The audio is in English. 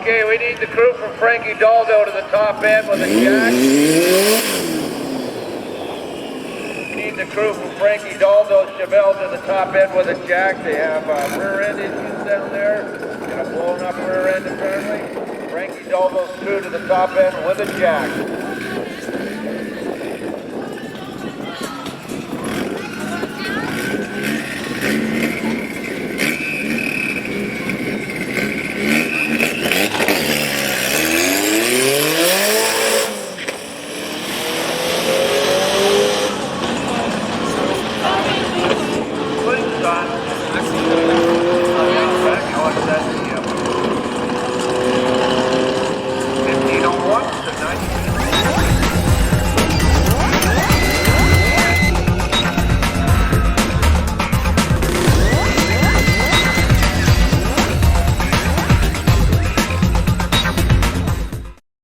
Okay, we need the crew from Frankie Daldo to the top end with a jack. Need the crew from Frankie Daldo Chevelle to the top end with a jack. They have rear end issues down there. Got a blown up rear end apparently. Frankie Daldo's crew to the top end with a jack.